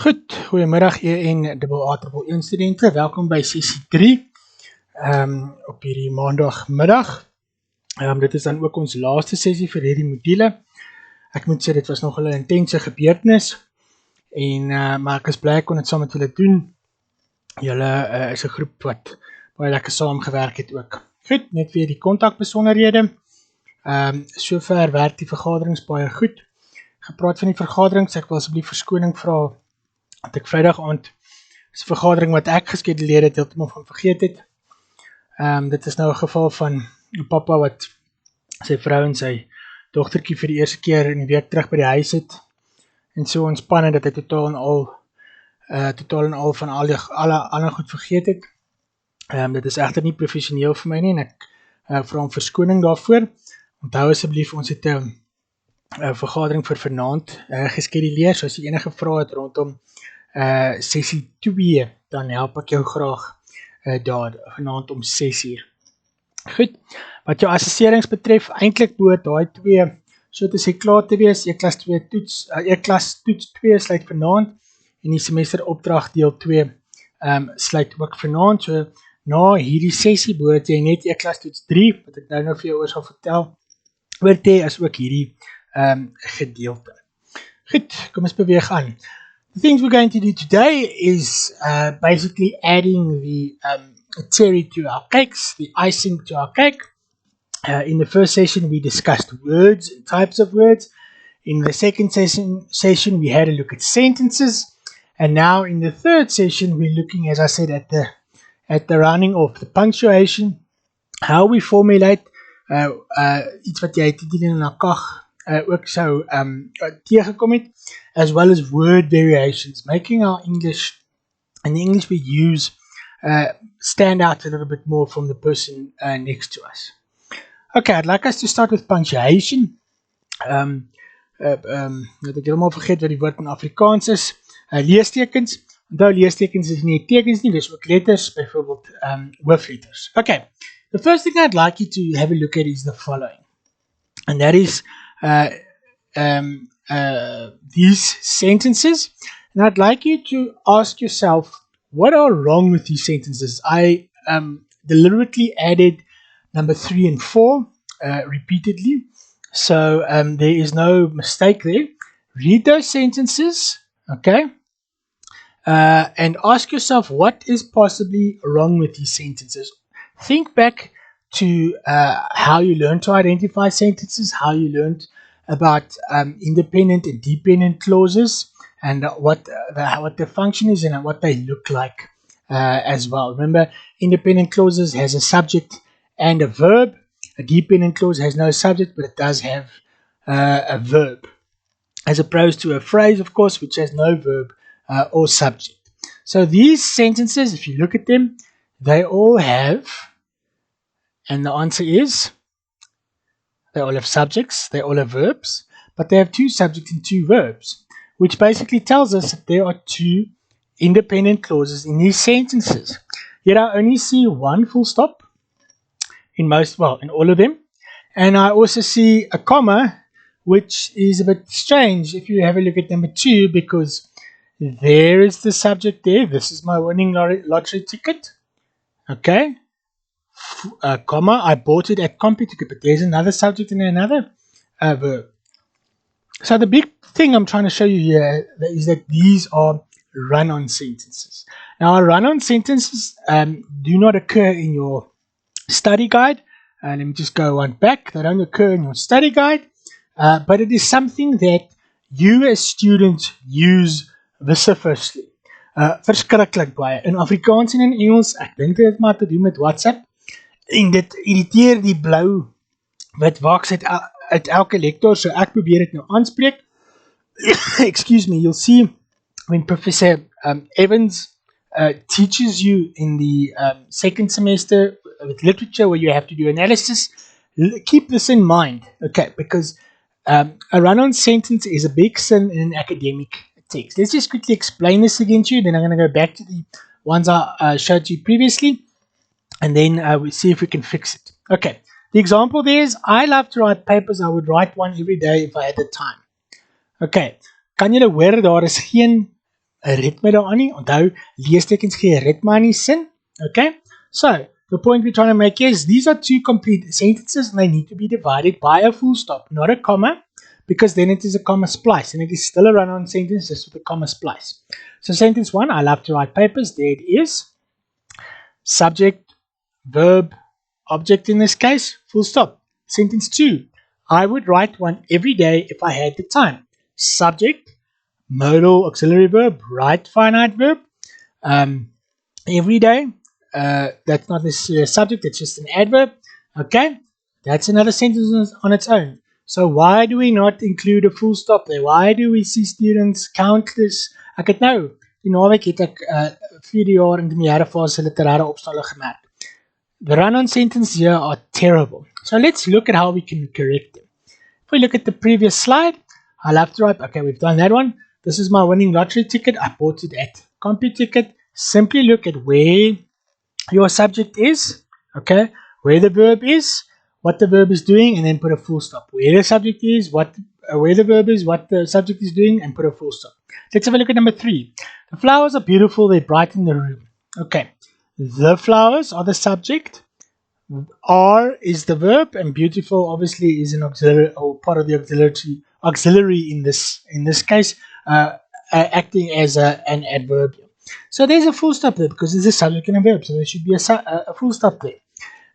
Goed, goeiemiddag ENAA111 studente, welkom by sessie 3 op hierdie maandagmiddag. Dit is dan ook ons laaste sessie vir hierdie module. Ek moet sê, dit was nogal 'n intense gebeurtenis, maar ek is bly ek kon dit saam met julle doen. Julle is 'n groep wat baie lekker saamgewerk het ook. Goed, net weer die kontakbesonderhede. Sover werk die vergaderings baie goed. Gepraat van die vergaderings, ek wil asseblief verskoning vra dat ek Vrydag aand is 'n vergadering wat ek geskeduleer het, heeltemal van vergeet het. Dit is nou 'n geval van 'n pappa wat sy vrou en sy dogtertjie vir die eerste keer in die week terug by die huis het, en so ontspanne dat hy totaal en al van alle ander goed vergeet het. Dit is egter nie professioneel vir my nie, en ek vra om verskoning daarvoor. Onthou asseblief, ons het 'n vergadering vir vanaand geskeduleer, so as jy enige vrae het rondom sessie 2, dan help ek jou graag daar vanaand om 6uur. Goed, wat jou assesserings betref, eintlik behoort daai 2 so te sê klaar te wees. E-klas 2 toets, E-klas toets 2 sluit vanaand, en die semesteropdrag deel 2 sluit ook vanaand. So na hierdie sessie behoort jy net E-klas toets 3, wat ek nou vir jou oor sal vertel, oor te as ook hierdie gedeelte. Goed, kom ons beweeg aan. The things we're going to do today is basically adding the cherry to our cakes, the icing to our cake. In the first session, we discussed words and types of words. In the second session, we had a look at sentences. And now in the third session, we're looking, as I said, at the rounding off, the punctuation, how we formulate iets wat jy dit in 'n kag ook sou tegekom het, as well as word variations, making our English and the English we use stand out a little bit more from the person next to us. Okay, I'd like us to start with punctuation. Dat ek helemaal vergeet wat die woord in Afrikaans is. Leestekens. Onthou, leestekens is nie tekens nie, dis ook letters, byvoorbeeld hoofletters. Okay, the first thing I'd like you to have a look at is the following. And that is these sentences, and I'd like you to ask yourself, what are wrong with these sentences? I deliberately added number 3 and 4 repeatedly, so there is no mistake there. Read those sentences, okay, and ask yourself what is possibly wrong with these sentences. Think back to how you learned to identify sentences, how you learned about independent and dependent clauses, and what the function is and what they look like as well. Remember, independent clauses has a subject and a verb. A dependent clause has no subject, but it does have a verb, as opposed to a phrase, of course, which has no verb or subject. So these sentences, if you look at them, they all have, and the answer is, they all have subjects, they all have verbs, but they have 2 subjects and 2 verbs, which basically tells us that there are 2 independent clauses in these sentences. Yet I only see 1 full stop in all of them, and I also see a comma, which is a bit strange if you have a look at number 2, because there is the subject there. This is my winning lottery ticket. Okay. Comma, I bought it at CompuTicket, but there's another subject and another verb. So the big thing I'm trying to show you here is that these are run-on sentences. Now, run-on sentences do not occur in your study guide. Let me just go one back. They don't occur in your study guide, but it is something that you as students use vociferously. Verskriklik baie. In Afrikaans en in Engels, ek dink dit het maar te doen met WhatsApp, en dit irriteer die blou wat waks uit elke lektor, so ek probeer dit nou aanspreek. Excuse me, you'll see when Professor Evans teaches you in the second semester with literature, where you have to do analysis, keep this in mind, okay, because a run-on sentence is a big sin in an academic text. Let's just quickly explain this again to you, then I'm going to go back to the ones I showed you previously, and then we'll see if we can fix it. Okay, the example there is, I love to write papers. I would write one every day if I had the time. Okay, kan julle hoor, daar is geen 'n ritme daaraan nie. Onthou, leestekens gee 'n ritme aan die sin. Okay? So, the point we're trying to make is these are two complete sentences and they need to be divided by a full stop, not a comma, because then it is a comma splice and it is still a run-on sentence just with a comma splice. So sentence 1, I love to write papers. There it is. Subject, verb, object in this case, full stop. Sentence 2, I would write one every day if I had the time. Subject, modal auxiliary verb, write finite verb. Every day, that's not necessarily a subject, it's just an adverb. Okay, that's another sentence on its own. So why do we not include a full stop there? Why do we see students countless? Ek het nou, die naweek het ek 4 jaar in die meerderfase literêre opstelle gemerk. The run-on sentences here are terrible. So let's look at how we can correct them. If we look at the previous slide, I love to write, okay, we've done that one. This is my winning lottery ticket. I bought it at CompuTicket. Simply look at where your subject is, okay, where the verb is, what the verb is doing, and then put a full stop. Where the subject is, where the verb is, what the subject is doing, and put a full stop. Let's have a look at number 3. The flowers are beautiful, they brighten the room. Okay, the flowers are the subject, are is the verb, and beautiful obviously is an auxiliary or part of the auxiliary in this case, acting as an adverb. So there's a full stop there because there's a subject and a verb, so there should be a full stop there.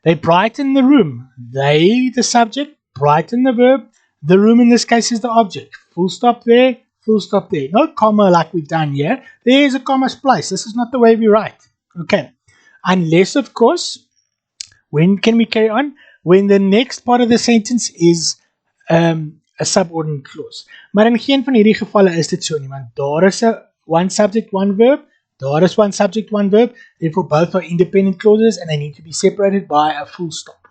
They brighten the room. They, the subject, brighten the verb. The room in this case is the object. Full stop there, full stop there. No comma like we've done here. There's a comma splice. This is not the way we write. Okay. Unless, of course, when can we carry on? When the next part of the sentence is a subordinate clause. Maar in geen van hierdie gevalle is dit so nie, want daar is one subject, one verb. There is one subject, one verb. Therefore, both are independent clauses and they need to be separated by a full stop.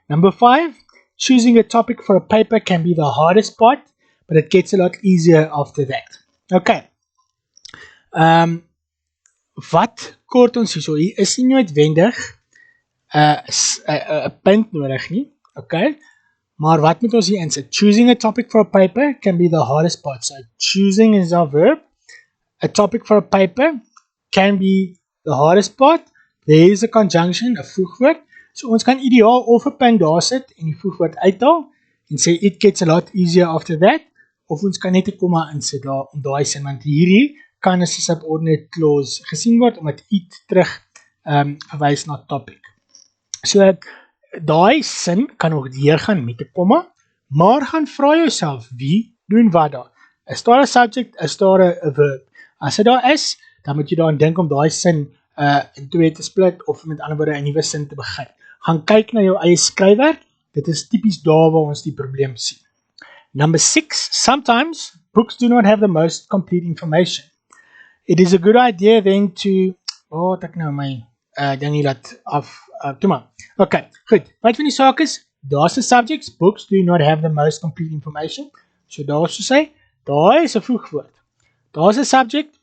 Number 5, choosing a topic for a paper can be the hardest part, but it gets a lot easier after that. Okay. Wat kort ons hier? So, hier is nie noodwendig 'n punt nodig nie. Okay. Maar wat moet ons hier insit? Choosing a topic for a paper can be the hardest part. So, choosing is our verb. A topic for a paper can be the hardest part. There is a conjunction, 'n voegwoord. So ons kan ideaal of 'n punt daar sit en die voegwoord uithaal en sê it gets a lot easier after that, of ons kan net 'n komma insit daar om daai sin, want hierdie kan as 'n subordinate clause gesien word omdat it terug verwys na topic. So daai sin kan ook deurgaan met 'n komma, maar gaan vra jouself wie doen wat daar. Is daar 'n subject, is daar 'n verb? As dit daar is, dan moet jy daaraan dink om daai sin in twee te split of met ander woorde 'n nuwe sin te begin. Gaan kyk na jou eie skryfwerk. Dit is tipies daar waar ons die probleem sien. Number 6, sometimes books do not have the most complete information. It is a good idea then to wat ek nou my dingie laat af toe maar. Okay, goed. Wat van die saak is, daar's 'n subjects, books do not have the most complete information. So daar so sê, daar is 'n voegwoord. Daar's 'n subject,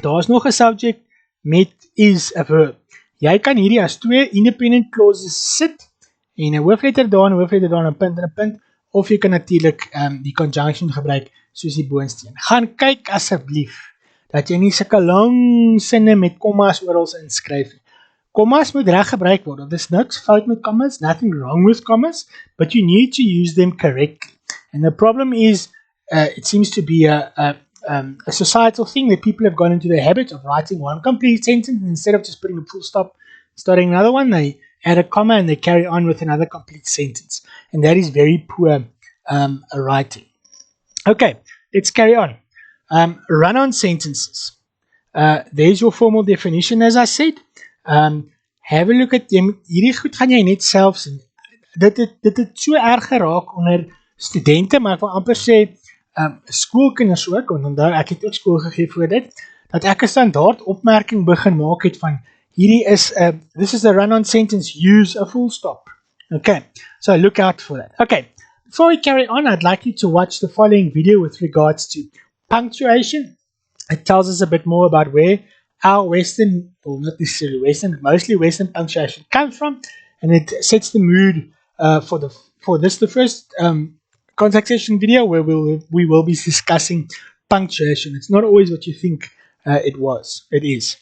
daar's nog 'n subject met is 'n verb. Jy kan hierdie as twee independent clauses sit en 'n hoofletter daar en 'n hoofletter daar en 'n punt en 'n punt, of jy kan natuurlik die conjunction gebruik soos die boonsteen. Gaan kyk asseblief dat jy nie sulke lang sinne met kommas oral inskryf nie. Kommas moet reg gebruik word. There's niks fout met commas, nothing wrong with commas, but you need to use them correctly. And the problem is, it seems to be a societal thing that people have gone into the habit of writing one complete sentence and instead of just putting a full stop, starting another one, they add a comma and they carry on with another complete sentence. And that is very poor writing. Okay, let's carry on. Run-on sentences. There's your formal definition, as I said. Have a look at hierdie goed gaan jy net self sien. Dit het so erg geraak onder studente, maar ek wil amper sê skoolkinders ook, want onthou ek het ook skool gegee voor dit, dat ek 'n standaard opmerking begin maak het van hierdie is this is a run-on sentence, use a full stop. Okay, so look out for that. Okay, before we carry on, I'd like you to watch the following video with regards to punctuation. It tells us a bit more about where our Western, or not necessarily Western, but mostly Western punctuation comes from, and it sets the mood for the first contact session video where we will be discussing punctuation. It's not always what you think It is.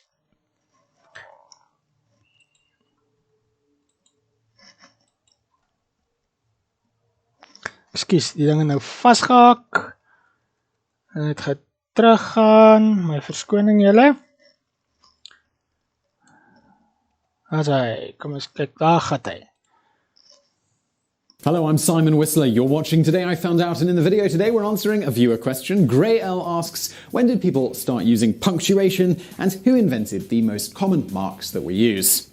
Ekskuus, die ding is nou vasgehak. En het gaat teruggaan. My verskoning julle. As hy, kom eens kyk, daar gaat hy. Hello, I'm Simon Whistler. You're watching Today I Found Out, and in the video today we're answering a viewer question. Gray L asks, when did people start using punctuation, and who invented the most common marks that we use?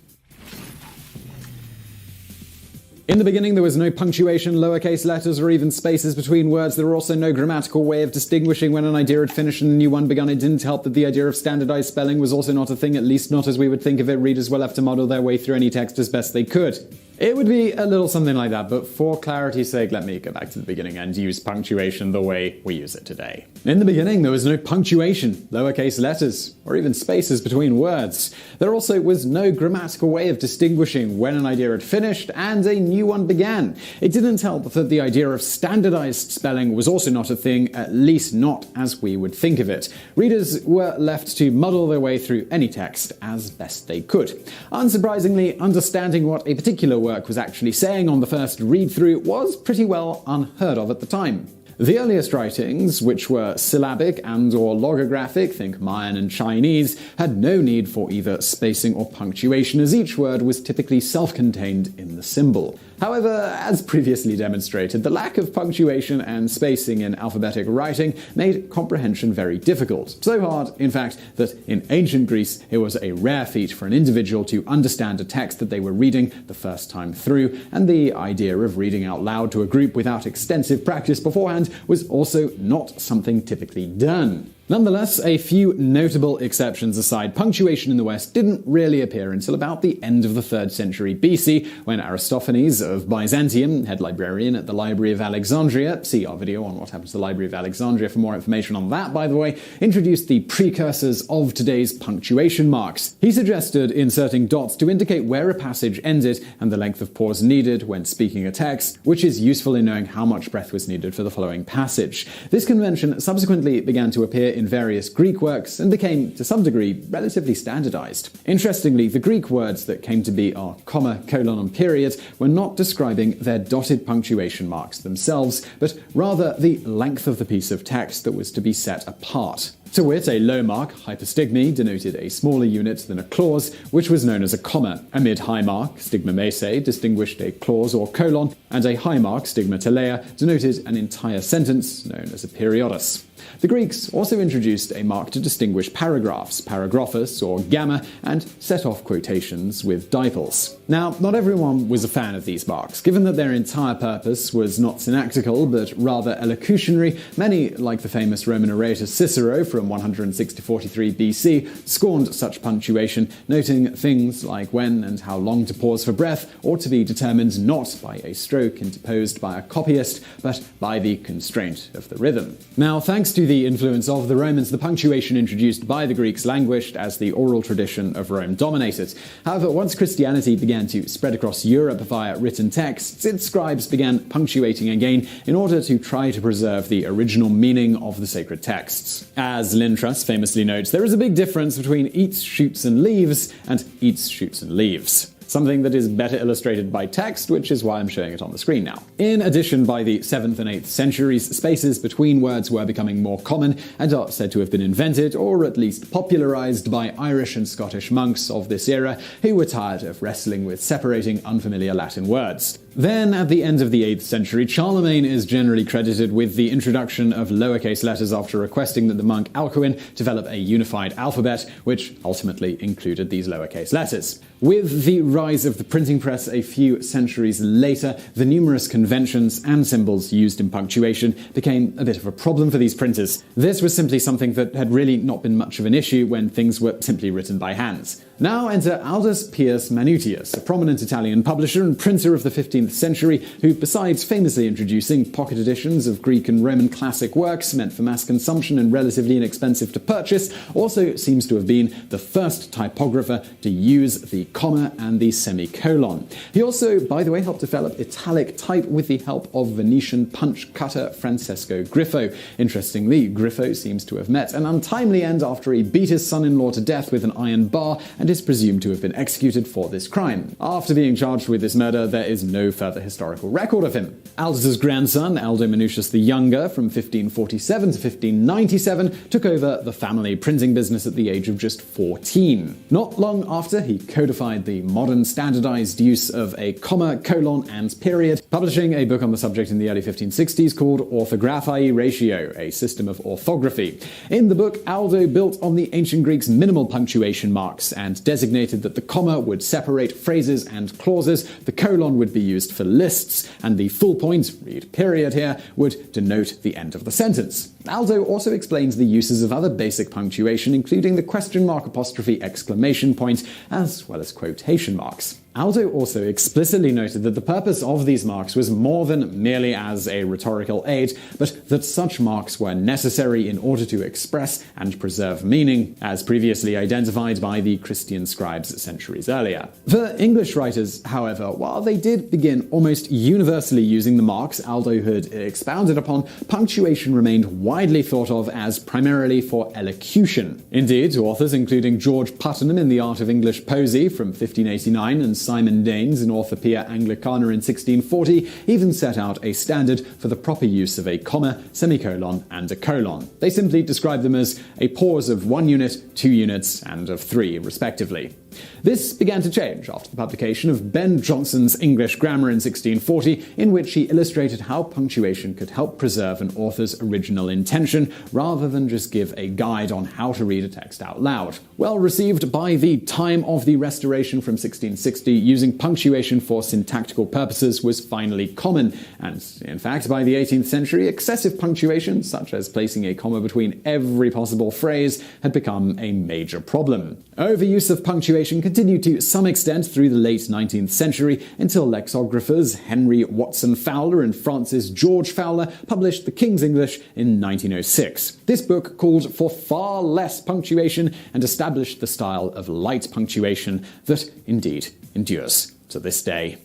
In the beginning, there was no punctuation, lowercase letters, or even spaces between words. There were also no grammatical way of distinguishing when an idea had finished and a new one begun. It didn't help that the idea of standardized spelling was also not a thing, at least not as we would think of it. Readers were left to muddle their way through any text as best they could. It would be a little something like that, but for clarity's sake, let me go back to the beginning and use punctuation the way we use it today. In the beginning, there was no punctuation, lowercase letters, or even spaces between words. There also was no grammatical way of distinguishing when an idea had finished and a new one began. It didn't help that the idea of standardized spelling was also not a thing, at least not as we would think of it. Readers were left to muddle their way through any text as best they could. Unsurprisingly, understanding what a particular word was actually saying on the first read-through was pretty well unheard of at the time. The earliest writings, which were syllabic and or logographic, think Mayan and Chinese, had no need for either spacing or punctuation, as each word was typically self-contained in the symbol. However, as previously demonstrated, the lack of punctuation and spacing in alphabetic writing made comprehension very difficult. So hard, in fact, that in ancient Greece it was a rare feat for an individual to understand a text that they were reading the first time through, and the idea of reading out loud to a group without extensive practice beforehand was also not something typically done. Nonetheless, a few notable exceptions aside, punctuation in the West didn't really appear until about the end of the 3rd century BC, when Aristophanes of Byzantium, head librarian at the Library of Alexandria, see our video on what happened to the Library of Alexandria for more information on that, by the way, introduced the precursors of today's punctuation marks. He suggested inserting dots to indicate where a passage ended and the length of pause needed when speaking a text, which is useful in knowing how much breath was needed for the following passage. This convention subsequently began to appear in various Greek works and became, to some degree, relatively standardized. Interestingly, the Greek words that came to be are comma, colon, and period were not describing their dotted punctuation marks themselves, but rather the length of the piece of text that was to be set apart. To wit, a low mark, hyperstigme, denoted a smaller unit than a clause, which was known as a comma. A mid-high mark, stigmamese, distinguished a clause or colon, and a high mark, stigmateleia, denoted an entire sentence, known as a periodus. The Greeks also introduced a mark to distinguish paragraphs, paragraphus or gamma, and set off quotations with dipels. Now, not everyone was a fan of these marks. Given that their entire purpose was not synactical, but rather elocutionary, many, like the famous Roman orator Cicero from 106 to 43 BC, scorned such punctuation, noting things like when and how long to pause for breath ought to be determined not by a stroke interposed by a copyist, but by the constraint of the rhythm. Now, thanks to the influence of the Romans, the punctuation introduced by the Greeks languished as the oral tradition of Rome dominated. However, once Christianity began to spread across Europe via written texts, its scribes began punctuating again in order to try to preserve the original meaning of the sacred texts. As Lynn Truss famously notes, there is a big difference between eats, shoots, and leaves and eats, shoots, and leaves. Something that is better illustrated by text, which is why I'm showing it on the screen now. In addition, by the 7th and 8th centuries, spaces between words were becoming more common and are said to have been invented, or at least popularized, by Irish and Scottish monks of this era who were tired of wrestling with separating unfamiliar Latin words. Then, at the end of the 8th century, Charlemagne is generally credited with the introduction of lowercase letters after requesting that the monk Alcuin develop a unified alphabet, which ultimately included these lowercase letters. With the rise of the printing press a few centuries later, the numerous conventions and symbols used in punctuation became a bit of a problem for these printers. This was simply something that had really not been much of an issue when things were simply written by hands. Now enter Aldus Pius Manutius, a prominent Italian publisher and printer of the 15th 13th century, who, besides famously introducing pocket editions of Greek and Roman classic works meant for mass consumption and relatively inexpensive to purchase, also seems to have been the first typographer to use the comma and the semicolon. He also, by the way, helped develop italic type with the help of Venetian punch cutter Francesco Griffo. Interestingly, Griffo seems to have met an untimely end after he beat his son-in-law to death with an iron bar and is presumed to have been executed for this crime. After being charged with this murder, there is no further historical record of him. Aldus's grandson, Aldo Manutius the Younger, from 1547 to 1597, took over the family printing business at the age of just 14. Not long after, he codified the modern standardized use of a comma, colon, and period, publishing a book on the subject in the early 1560s called Orthographiae Ratio, a system of orthography. In the book, Aldo built on the ancient Greeks' minimal punctuation marks and designated that the comma would separate phrases and clauses, the colon would be used for lists, and the full point, read period here, would denote the end of the sentence. Aldo also explains the uses of other basic punctuation, including the question mark, apostrophe, exclamation point, as well as quotation marks. Aldo also explicitly noted that the purpose of these marks was more than merely as a rhetorical aid, but that such marks were necessary in order to express and preserve meaning, as previously identified by the Christian scribes centuries earlier. For English writers, however, while they did begin almost universally using the marks Aldo had expounded upon, punctuation remained widely thought of as primarily for elocution. Indeed, authors including George Puttenham in The Art of English Poesy from 1589 and Simon Daines in Orthopoeia Anglicana in 1640 even set out a standard for the proper use of a comma, semicolon, and a colon. They simply describe them as a pause of 1 unit, 2 units, and of 3, respectively. This began to change after the publication of Ben Jonson's English Grammar in 1640, in which he illustrated how punctuation could help preserve an author's original intention, rather than just give a guide on how to read a text out loud. Well received by the time of the Restoration from 1660, using punctuation for syntactical purposes was finally common, and in fact, by the 18th century, excessive punctuation, such as placing a comma between every possible phrase, had become a major problem. Overuse of punctuation continued to some extent through the late 19th century until lexicographers Henry Watson Fowler and Francis George Fowler published The King's English in 1906. This book called for far less punctuation and established the style of light punctuation that indeed endures to this day.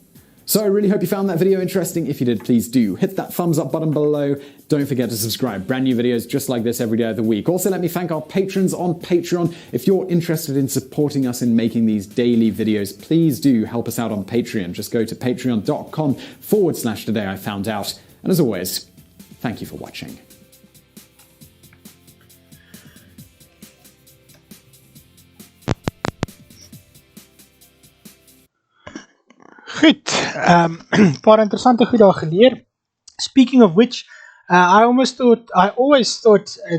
So I really hope you found that video interesting. If you did, please do hit that thumbs up button below. Don't forget to subscribe. Brand new videos just like this every day of the week. Also, let me thank our patrons on Patreon. If you're interested in supporting us in making these daily videos, please do help us out on Patreon. Just go to patreon.com/today I found out. And as always, thank you for watching. Goed, paar interessante goed daar geleer. Speaking of which, I always thought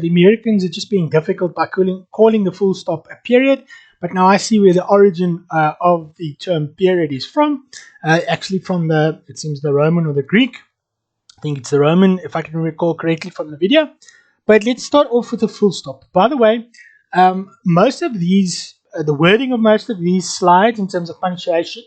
the Americans are just being difficult by calling the full stop a period, but now I see where the origin of the term period is from. Actually from it seems the Roman or the Greek. I think it's the Roman, if I can recall correctly from the video. But let's start off with the full stop. By the way, most of these, the wording of most of these slides in terms of punctuation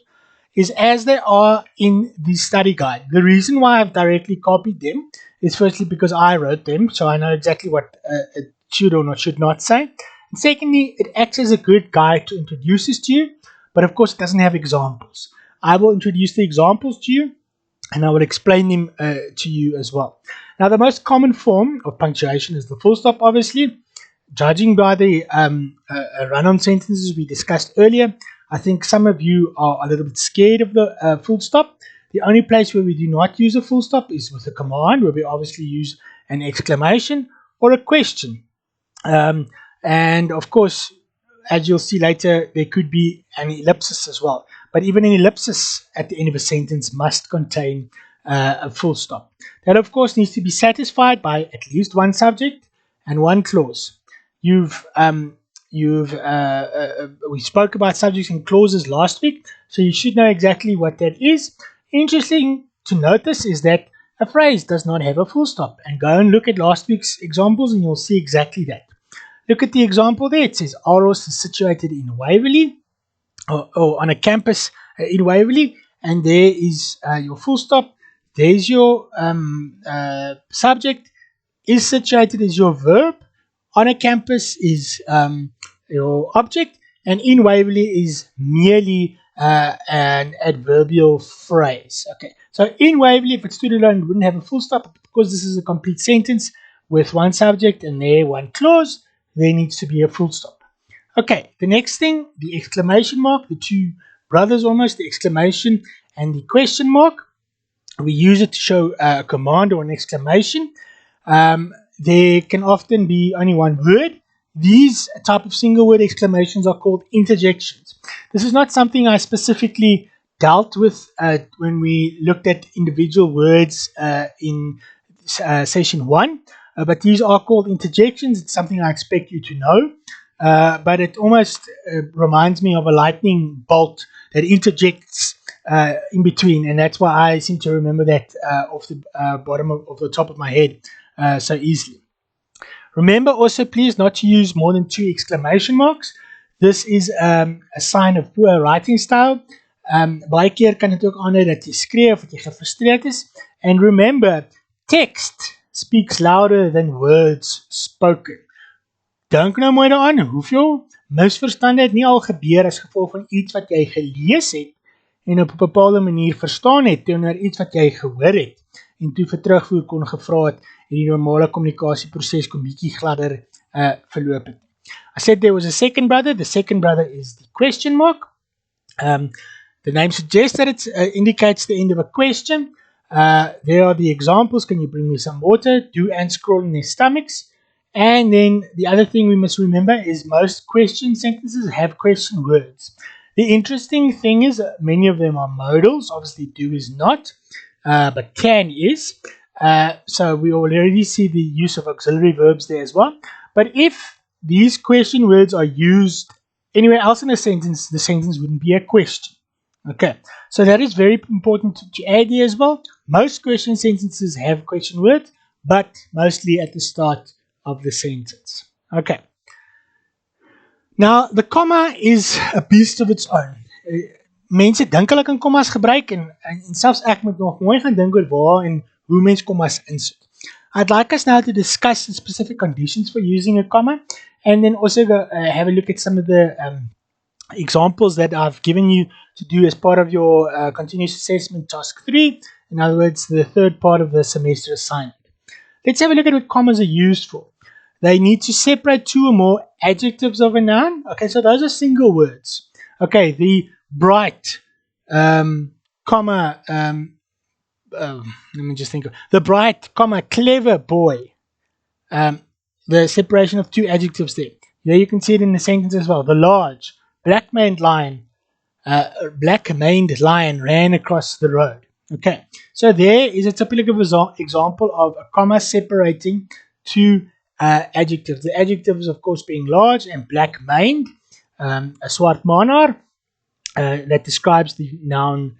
is as they are in the study guide. The reason why I've directly copied them is firstly because I wrote them, so I know exactly what it should or should not say. And secondly, it acts as a good guide to introduce this to you, but of course it doesn't have examples. I will introduce the examples to you, and I will explain them to you as well. Now, the most common form of punctuation is the full stop, obviously. Judging by the run-on sentences we discussed earlier, I think some of you are a little bit scared of the full stop. The only place where we do not use a full stop is with a command, where we obviously use an exclamation or a question. And of course, as you'll see later, there could be an ellipsis as well. But even an ellipsis at the end of a sentence must contain a full stop. That, of course, needs to be satisfied by at least one subject and one clause. We spoke about subjects and clauses last week, so you should know exactly what that is. Interesting to notice is that a phrase does not have a full stop, and go and look at last week's examples and you'll see exactly that. Look at the example there. It says Aros is situated in Waverley, or on a campus in Waverley, and there is your full stop. There's your subject. Is situated is your verb. On a campus is your object, and in Waverley is merely an adverbial phrase. Okay, so in Waverley, if it stood alone, it wouldn't have a full stop. Because this is a complete sentence with one subject and there one clause, there needs to be a full stop. Okay, the next thing, the exclamation mark, the two brothers almost, the exclamation and the question mark. We use it to show a command or an exclamation. There can often be only one word. These type of single word exclamations are called interjections. This is not something I specifically dealt with when we looked at individual words in session 1, but these are called interjections. It's something I expect you to know, but it almost reminds me of a lightning bolt that interjects in between, and that's why I seem to remember that off the bottom of the top of my head so easily. Remember also, please, not to use more than 2 exclamation marks. This is a sign of poor writing style. Baie keer kan dit ook aanhou dat jy skree of dat jy gefrustreerd is. And remember, text speaks louder than words spoken. Dink nou mooi daaraan, hoeveel misverstande het nie al gebeur as gevolg van iets wat jy gelees het en op 'n bepaalde manier verstaan het teenoor iets wat jy gehoor het en toe vir terugvoer kon gevra het en die normale kommunikasieproses kon bietjie gladder verloop het. I said there was a second brother. The second brother is the question mark. The name suggests that it indicates the end of a question. There are the examples. Can you bring me some water? Do ants crawl in their stomachs? And then the other thing we must remember is most question sentences have question words. The interesting thing is many of them are modals. Obviously, do is not, but can is. So we already see the use of auxiliary verbs there as well. But if these question words are used anywhere else in a sentence, the sentence wouldn't be a question. Okay, so that is very important to add here as well. Most question sentences have question words, but mostly at the start of the sentence. Okay. Now, the comma is a beast of its own. Mense dink hulle kan kommas gebruik en selfs ek moet nog mooi gaan dink oor waar en hoe mens kommas insit. I'd like us now to discuss the specific conditions for using a comma, and then also have a look at some of the examples that I've given you to do as part of your continuous assessment task 3. In other words, the third part of the semester assignment. Let's have a look at what commas are used for. They need to separate 2 or more adjectives of a noun. Okay, so those are single words. Okay, the bright, comma, let me just think. The bright, comma, clever boy. The separation of 2 adjectives there. There you can see it in the sentence as well. The large, black-maned lion ran across the road. Okay, so there is a typical example of a comma separating 2 adjectives. The adjectives, of course, being large and black-maned, a swart manar, that describes the noun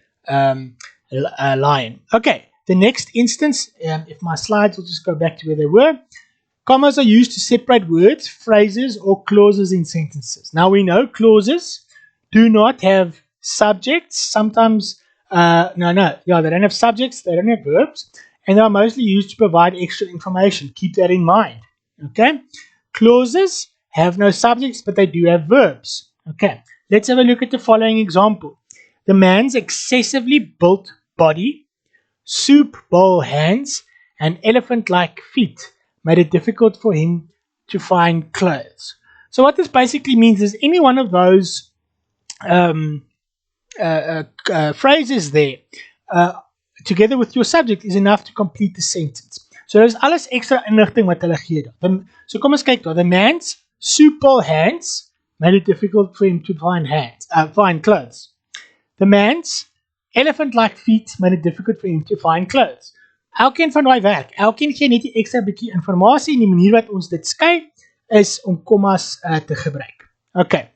lion. Okay, the next instance, if my slides will just go back to where they were, commas are used to separate words, phrases, or clauses in sentences. Now we know clauses do not have subjects. Sometimes, they don't have subjects, they don't have verbs, and they are mostly used to provide extra information. Keep that in mind. Okay, clauses have no subjects, but they do have verbs. Okay, let's have a look at the following example. The man's excessively built body, soup bowl hands, and elephant-like feet made it difficult for him to find clothes. So what this basically means is any one of those phrases there, together with your subject, is enough to complete the sentence. So there's alles extra inligting wat hulle gee daar. So kom ons kyk daar. The man's soup bowl hands made it difficult for him to find clothes. The man's elephant-like feet made it difficult for him to find clothes. Elkeen van daai werk, elkeen gee net 'n ekstra bietjie informasie en die manier wat ons dit skei is om kommas te gebruik. Okay.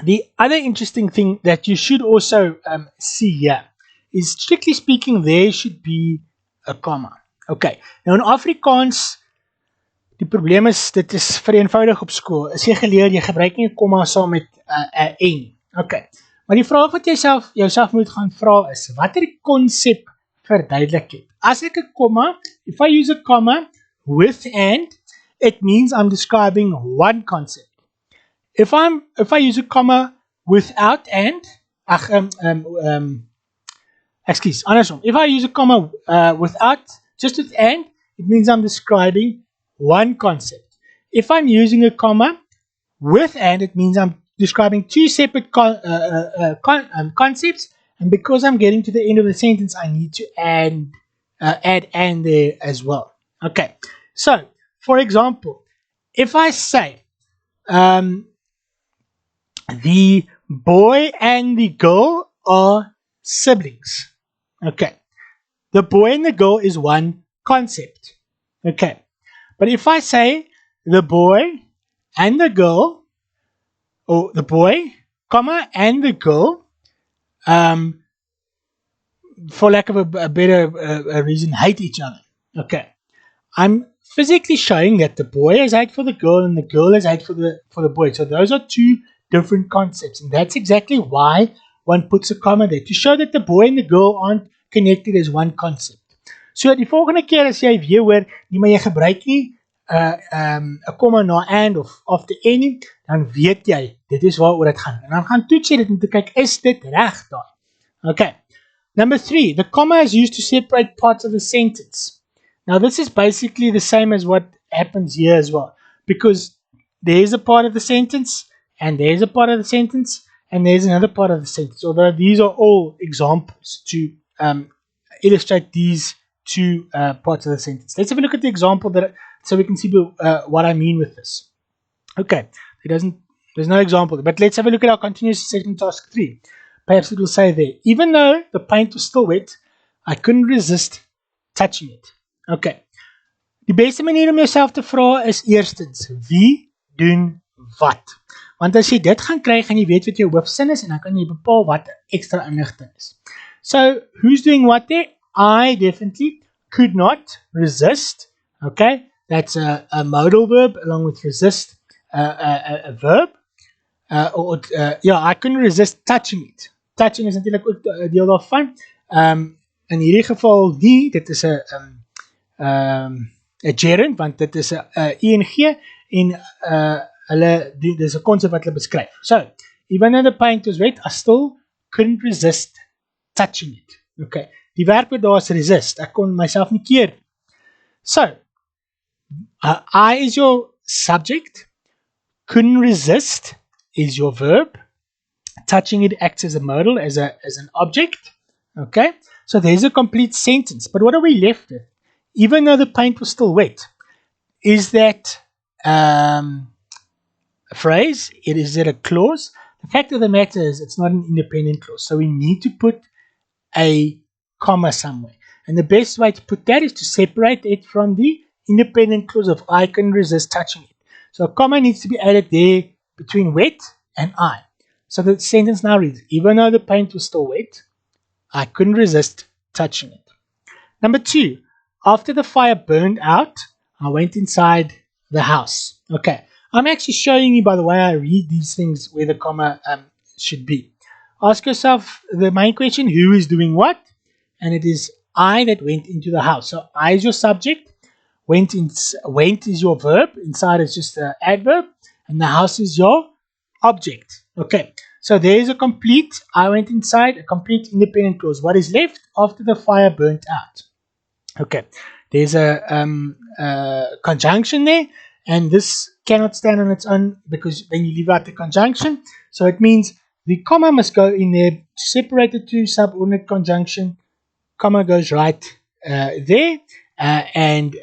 The other interesting thing that you should also see here is, strictly speaking, there should be a comma. Okay. Nou in Afrikaans, die probleem is, dit is vereenvoudig op skool. Is jy geleer, jy gebruik nie 'n komma saam met 'n en. Okay. Maar die vraag wat jouself moet gaan vra is, watter konsep verduidelik het? As ek 'n comma, if I use a comma with and, it means I'm describing one concept. If I use a comma without and, andersom. If I use a comma just with and, it means I'm describing one concept. If I'm using a comma with and, it means I'm describing two separate concepts, and because I'm getting to the end of the sentence, I need to add and there as well. Okay, so for example, if I say the boy and the girl are siblings. Okay, the boy and the girl is one concept. Okay, but if I say the boy and the girl, or the boy, comma, and the girl, for lack of a better reason, hate each other. Okay, I'm physically showing that the boy has hate for the girl and the girl has hate for the boy. So those are two different concepts, and that's exactly why one puts a comma there, to show that the boy and the girl aren't connected as one concept. So die volgende keer as jy weer hoor, nie maar jy gebruik nie 'n komma na and of the any, dan weet jy, dit is waaroor dit gaan. En dan gaan toets jy dit om te kyk, is dit reg daar? Okay. Number 3, the comma is used to separate parts of the sentence. Now this is basically the same as what happens here as well, because there is a part of the sentence, and there is a part of the sentence, and there is another part of the sentence, although these are all examples to illustrate these two parts of the sentence. Let's have a look at the example so we can see what I mean with this. Okay, there's no example, but let's have a look at our continuous assessment task 3. Perhaps it will say there, even though the paint was still wet, I couldn't resist touching it. Okay, die beste manier om jouself te vra is eerstens, wie doen wat? Want as jy dit gaan kry, gaan jy weet wat jou hoofsin is, en dan kan jy bepaal wat extra inligting is. So, who's doing what there? I definitely could not resist. Okay, that's a modal verb along with resist, a verb. I couldn't resist touching it. Touching is natuurlijk ook deel daarvan. In hierdie geval nie, dit is 'n gerund, want dit is 'n ing en dit is 'n konsep wat hulle beskryf. So, even though the paint was wet, I still couldn't resist touching it. Okay, die werkwoord daar is resist. Ek kon myself nie keer. So, I is your subject, couldn't resist is your verb, touching it acts as a modal, as an object. Okay, so there's a complete sentence. But what are we left with? Even though the paint was still wet, is that a phrase? Is it a clause? The fact of the matter is it's not an independent clause, so we need to put a comma somewhere. And the best way to put that is to separate it from the independent clause of I can resist touching it. So a comma needs to be added there between wet and I. So the sentence now reads, even though the paint was still wet, I couldn't resist touching it. Number 2, after the fire burned out, I went inside the house. Okay, I'm actually showing you by the way I read these things where the comma should be. Ask yourself the main question, who is doing what? And it is I that went into the house. So I is your subject, went is your verb, inside is just an adverb, and the house is your object. Okay, so there is a complete, I went inside, a complete independent clause. What is left after the fire burnt out? Okay, there's a conjunction there, and this cannot stand on its own because then you leave out the conjunction. So it means the comma must go in there to separate the two subordinate conjunction. Comma goes right there, and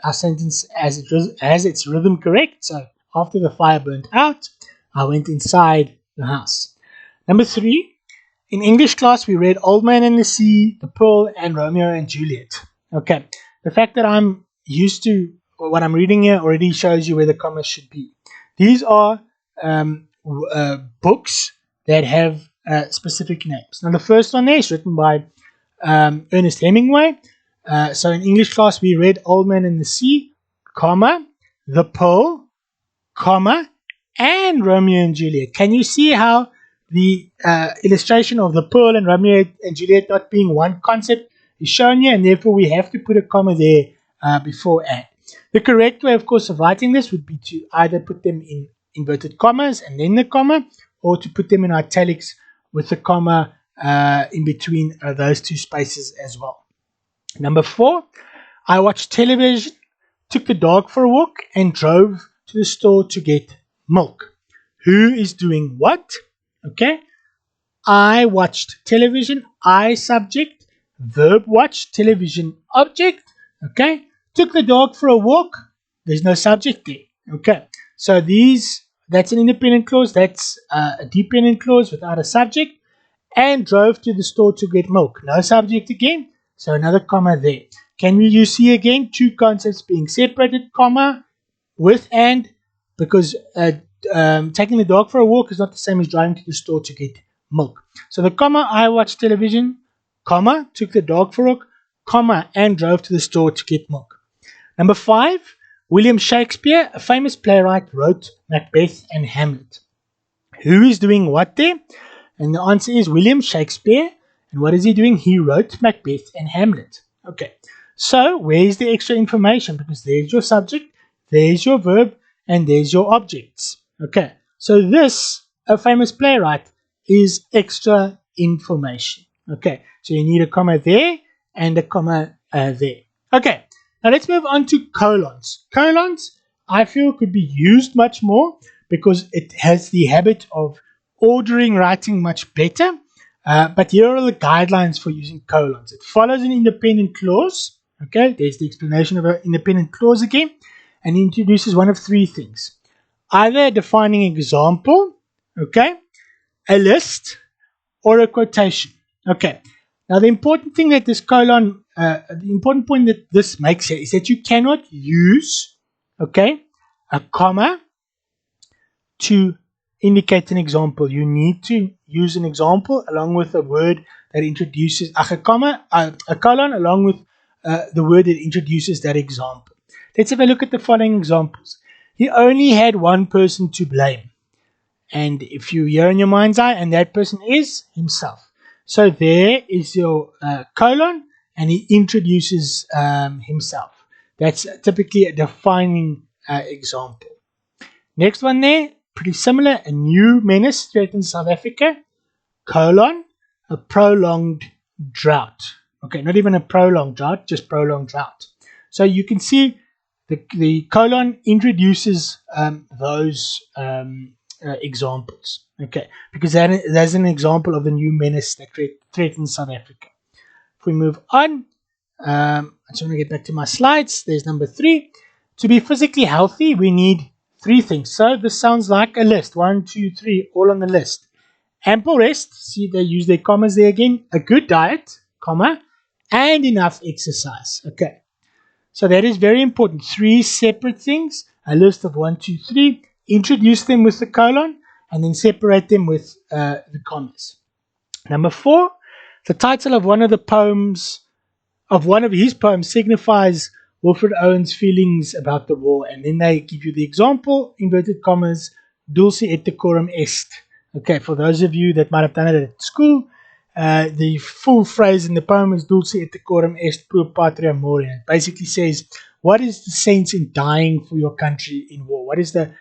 our sentence has its rhythm correct. So after the fire burnt out, I went inside the house. Number 3, in English class we read Old Man and the Sea, The Pearl, and Romeo and Juliet. Okay, the fact that I'm used to what I'm reading here already shows you where the commas should be. These are books that have specific names. Now the first one there is written by Ernest Hemingway. So in English class we read Old Man and the Sea, comma, The Pearl, comma, and Romeo and Juliet. Can you see how the illustration of the Pearl and Romeo and Juliet not being one concept is shown here, and therefore we have to put a comma there before and. The correct way, of course, of writing this would be to either put them in inverted commas and then the comma, or to put them in italics with the comma in between those two spaces as well. Number 4, I watched television, took the dog for a walk, and drove to the store to get milk. Who is doing what? Okay. I watched television, I subject, verb watch, television object. Okay. Took the dog for a walk, there's no subject there. Okay. So that's an independent clause, that's a dependent clause without a subject, and drove to the store to get milk. No subject again, so another comma there. Can you see again two concepts being separated, comma with and, because taking the dog for a walk is not the same as driving to the store to get milk. So the comma, I watched television, comma, took the dog for a walk, comma, and drove to the store to get milk. Number 5, William Shakespeare, a famous playwright, wrote Macbeth and Hamlet. Who is doing what there? And the answer is William Shakespeare. And what is he doing? He wrote Macbeth and Hamlet. Okay. So where's the extra information? Because there's your subject, there's your verb, and there's your objects. Okay. So this, a famous playwright, is extra information. Okay. So you need a comma there and a comma there. Okay. Now let's move on to colons. Colons, I feel, could be used much more because it has the habit of ordering writing much better. But here are the guidelines for using colons. It follows an independent clause. Okay, there's the explanation of an independent clause again. And introduces one of 3 things. Either a defining example, okay, a list, or a quotation. Okay. Now the important thing that this colon, the important point that this makes here is that you cannot use, okay, a comma to indicate an example. You need to use an example along with a word that introduces a colon along with the word that introduces that example. Let's have a look at the following examples. He only had one person to blame. And if you hear in your mind's eye, and that person is himself. So there is your colon, and he introduces himself. That's typically a defining example. Next one there, pretty similar. A new menace threatens South Africa, colon, a prolonged drought. Okay, not even a prolonged drought, just prolonged drought. So you can see the colon introduces those examples. Okay, because that's an example of a new menace that threatens South Africa. If we move on, I just want to get back to my slides. There's number 3. To be physically healthy, we need 3 things. So this sounds like a list. 1, 2, 3, all on the list. Ample rest. See, they use their commas there again. A good diet, comma, and enough exercise. Okay. So that is very important. 3 separate things. A list of 1, 2, 3. Introduce them with the colon, and then separate them with the commas. Number 4, the title of one of his poems signifies Wilfred Owen's feelings about the war, and then they give you the example, inverted commas, dulce et decorum est. Okay, for those of you that might have done it at school, the full phrase in the poem is dulce et decorum est pro patria mori. It basically says, what is the sense in dying for your country in war? What is the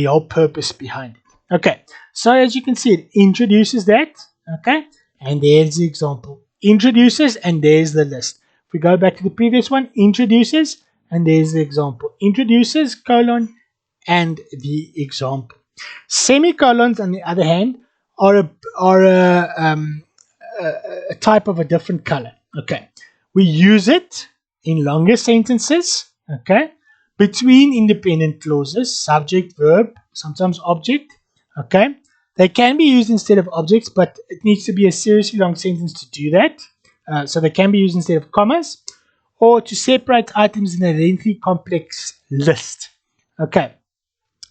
whole purpose behind it? Okay, so as you can see, it introduces that, okay, and there's the example. Introduces, and there's the list. If we go back to the previous one, introduces, and there's the example. Introduces, colon, and the example. Semicolons, on the other hand, are a type of a different color. Okay, we use it in longer sentences, okay, between independent clauses, subject, verb, sometimes object. Okay, they can be used instead of objects, but it needs to be a seriously long sentence to do that. So they can be used instead of commas, or to separate items in a lengthy, complex list. Okay,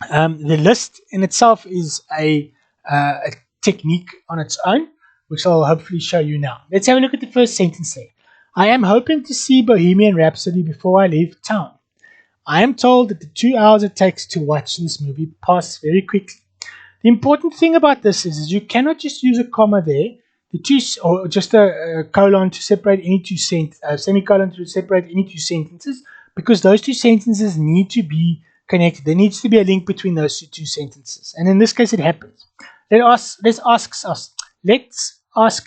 the list in itself is a technique on its own, which I'll hopefully show you now. Let's have a look at the first sentence there. I am hoping to see Bohemian Rhapsody before I leave town. I am told that the 2 hours it takes to watch this movie pass very quickly. The important thing about this is you cannot just use a comma there, or just a colon to separate any semicolon to separate any two sentences, because those two sentences need to be connected. There needs to be a link between those two sentences, and in this case, it happens. Let's ask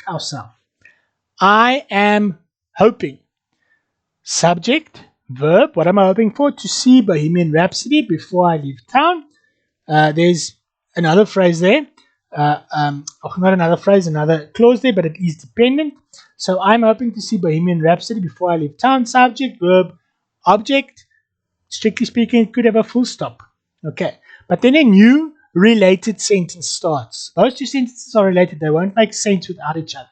ourselves. I am hoping. Subject, verb. What am I hoping for? To see Bohemian Rhapsody before I leave town. There's another phrase there. Not another phrase, another clause there, but it is dependent. So I'm hoping to see Bohemian Rhapsody before I leave town. Subject, verb, object. Strictly speaking, it could have a full stop. Okay. But then a new related sentence starts. Those two sentences are related. They won't make sense without each other.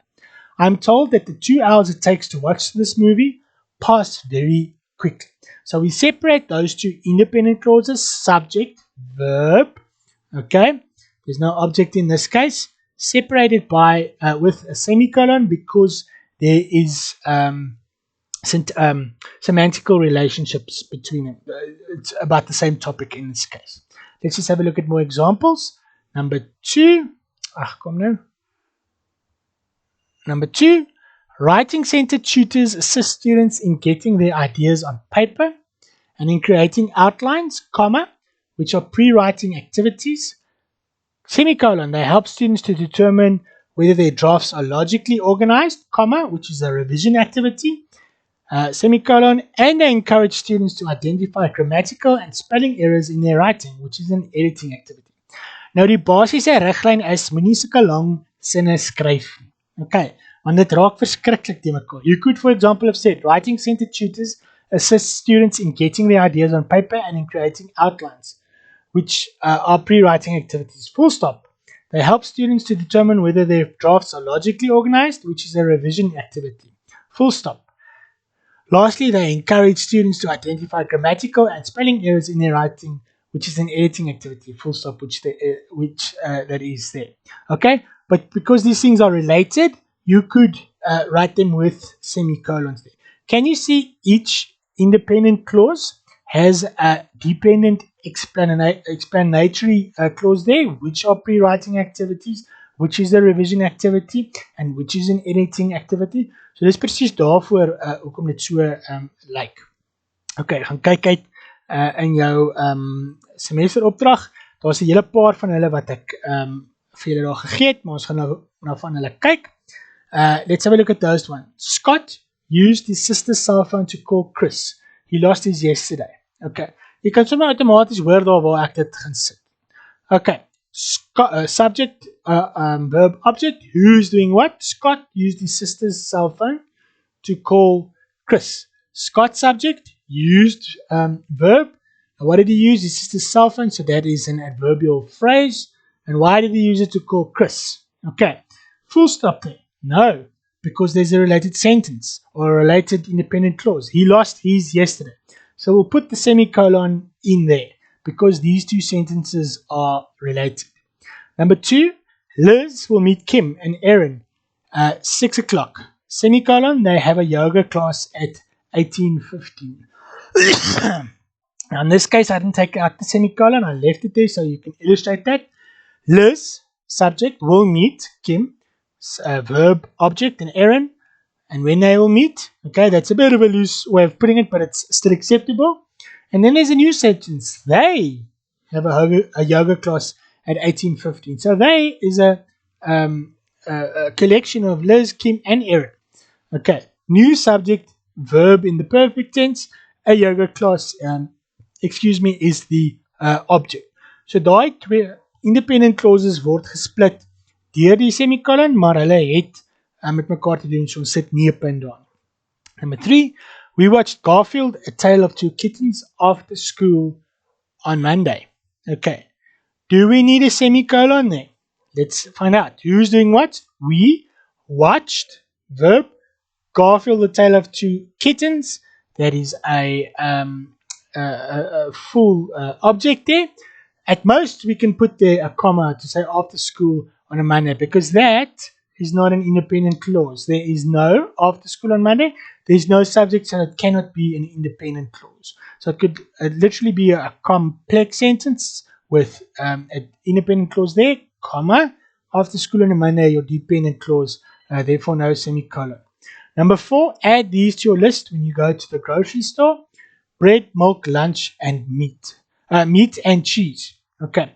I'm told that the 2 hours it takes to watch this movie pass very quickly. So we separate those two independent clauses, subject, verb. Okay. There's no object in this case. Separated by with a semicolon because there is semantical relationships between them. It's about the same topic in this case. Let's just have a look at more examples. Number 2. Number 2. Writing-centered tutors assist students in getting their ideas on paper and in creating outlines, comma, which are pre-writing activities. Semicolon, they help students to determine whether their drafts are logically organized, comma, which is a revision activity, semicolon, and they encourage students to identify grammatical and spelling errors in their writing, which is an editing activity. Nou die basiese riglyn is moenie sulke lang sinne skryf nie. Okay, want dit raak verskriklik te mekaar. You could, for example, have said writing-centered tutors assist students in getting their ideas on paper and in creating outlines, which are pre-writing activities. Full stop. They help students to determine whether their drafts are logically organized, which is a revision activity. Full stop. Lastly, they encourage students to identify grammatical and spelling errors in their writing, which is an editing activity. Full stop, that is there. Okay, but because these things are related, you could write them with semicolons there. Can you see each independent clause has a dependent explanatory clause there, which are pre-writing activities, which is a revision activity, and which is an editing activity. So dis presies daarvoor hoekom dit so lyk. Okay, gaan kyk uit in jou semesteropdrag. Daar's 'n hele paar van hulle wat ek vir julle daar gegee het, maar ons gaan nou van hulle kyk. Let's have a look at those one. Scott used his sister's cell phone to call Chris. He lost his yesterday. Okay. Jy kan sommer outomaties hoor daar waar ek dit gaan sit. Okay. Subject, verb, object. Who's doing what? Scott used his sister's cell phone to call Chris. Scott subject used verb. What did he use? His sister's cell phone. So that is an adverbial phrase. And why did he use it to call Chris? Okay. Full stop there. No, because there's a related sentence or a related independent clause. He lost his yesterday. So we'll put the semicolon in there because these two sentences are related. Number 2, Liz will meet Kim and Aaron at 6 o'clock. Semicolon, they have a yoga class at 18:15. Now in this case, I didn't take out the semicolon. I left it there so you can illustrate that. Liz, subject, will meet Kim, verb, object, and Aaron. And when they will meet, okay, that's a bit of a loose way of putting it, but it's still acceptable. And then there's a new sentence. They have a yoga class at 18:15. So they is a collection of Liz, Kim, and Aaron. Okay, new subject, verb in the perfect tense. A yoga class, is the object. So daai twee independent clauses word gesplit deur die semicolon, maar hulle het met mekaar te doen, so ons sit nie 'n punt daar. Number 3, we watched Garfield, A Tale of Two Kittens after school on Monday. Okay, do we need a semicolon there? Let's find out. Who's doing what? We watched, verb, Garfield, A Tale of Two Kittens. That is a full object there. At most, we can put there a comma to say after school on a Monday, because that is not an independent clause. There is no after school on Monday. There is no subject, so it cannot be an independent clause. So it could literally be a complex sentence with an independent clause there, comma. After school on a Monday, your dependent clause, therefore no semicolon. Number 4, add these to your list when you go to the grocery store. Bread, milk, lunch, and meat. Meat and cheese. Okay.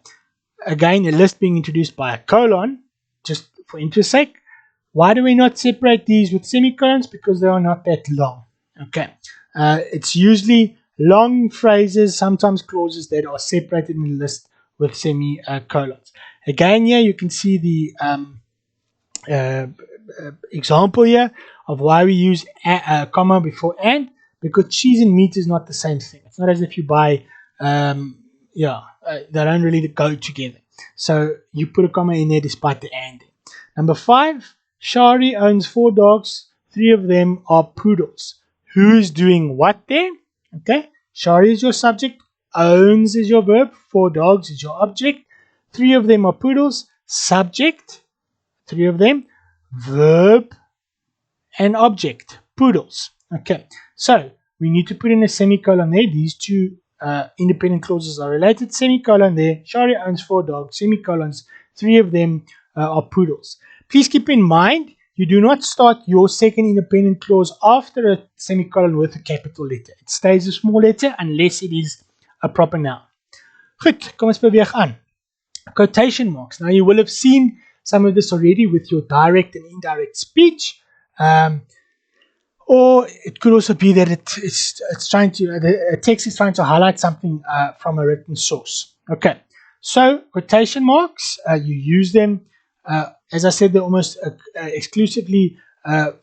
Again, a list being introduced by a colon, just for interest sake. Why do we not separate these with semicolons? Because they are not that long. Okay. It's usually long phrases, sometimes clauses that are separated in the list with semicolons. Again, here you can see the example here of why we use a comma before and, because cheese and meat is not the same thing. It's not as if you buy, they don't really go together. So you put a comma in there despite the and. Number 5, Shari owns 4 dogs. 3 of them are poodles. Who's doing what there? Okay, Shari is your subject, owns is your verb, 4 dogs is your object, 3 of them are poodles, subject, 3 of them, verb, and object, poodles. Okay, so we need to put in a semicolon there. These two independent clauses are related. Semicolon there. Shari owns 4 dogs. Semicolons. 3 of them are poodles. Please keep in mind, you do not start your second independent clause after a semicolon with a capital letter. It stays a small letter unless it is a proper noun. Goed, kom ons beweeg aan. Quotation marks. Now you will have seen some of this already with your direct and indirect speech. Or it could also be that it's trying to, a text is trying to highlight something from a written source. Okay, so quotation marks, you use them, as I said, they're almost exclusively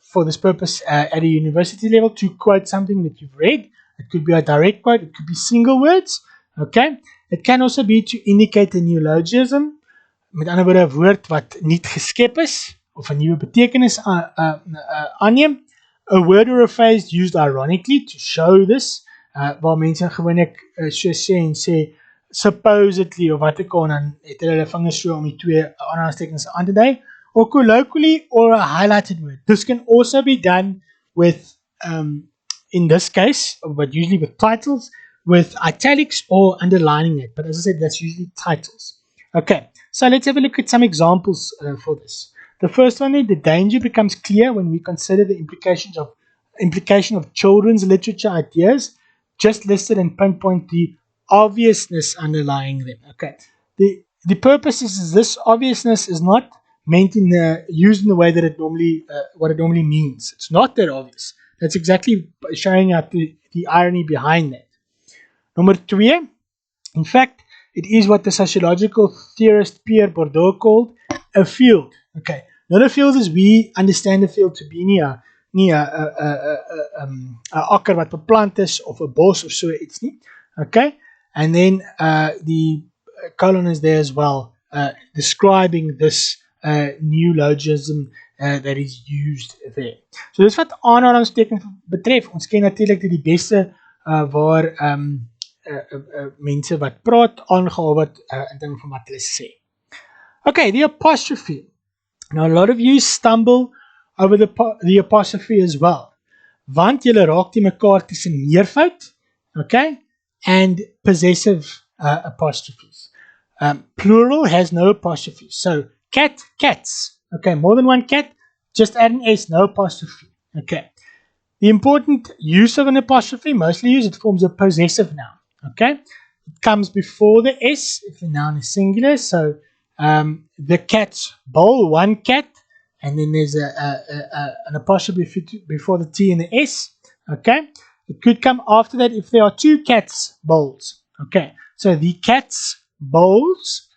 for this purpose at a university level to quote something that you've read. It could be a direct quote, it could be single words. Okay, it can also be to indicate a neologism. Met ander woorde, 'n woord wat nie geskep is of 'n nuwe betekenis aanneem. A word or a phrase used ironically to show this, waar mense gewoonlik so sê en sê supposedly of wat ek al, dan het hulle vingers so om die 2 aanhalingstekens aan te dui, or colloquially, or a highlighted word. This can also be done with, in this case, but usually with titles, with italics or underlining it. But as I said, that's usually titles. Okay, so let's have a look at some examples for this. The first one is, the danger becomes clear when we consider the implication of children's literature ideas just listed and pinpoint the obviousness underlying them. Okay, the purpose is this obviousness is not meant used in the way that it normally what it normally means. It's not that obvious. That's exactly showing out the irony behind that. Number 2, in fact, it is what the sociological theorist Pierre Bourdieu called a field. Okay, not a field as we understand a field to be nie 'n akker wat beplant is of 'n bos of so iets nie. Okay, and then the colon is there as well, describing this neologism that is used there. So dis wat aanhalingstekens betref. Ons ken natuurlik die beste waar mense wat praat aangehaal word in terme van wat hulle sê. Okay, the apostrophe. Now a lot of you stumble over the apostrophe as well. Want julle raak die mekaar tussen meervoud, okay, and possessive apostrophes. Plural has no apostrophe. So cat, cats. Okay, more than one cat, just add an S, no apostrophe. Okay. The important use of an apostrophe, mostly used, it forms a possessive noun. Okay, it comes before the S if the noun is singular. So the cat's bowl, one cat, and then there's an apostrophe before the T and the S. Okay, it could come after that if there are 2 cats' bowls. Okay, so the cat's bowls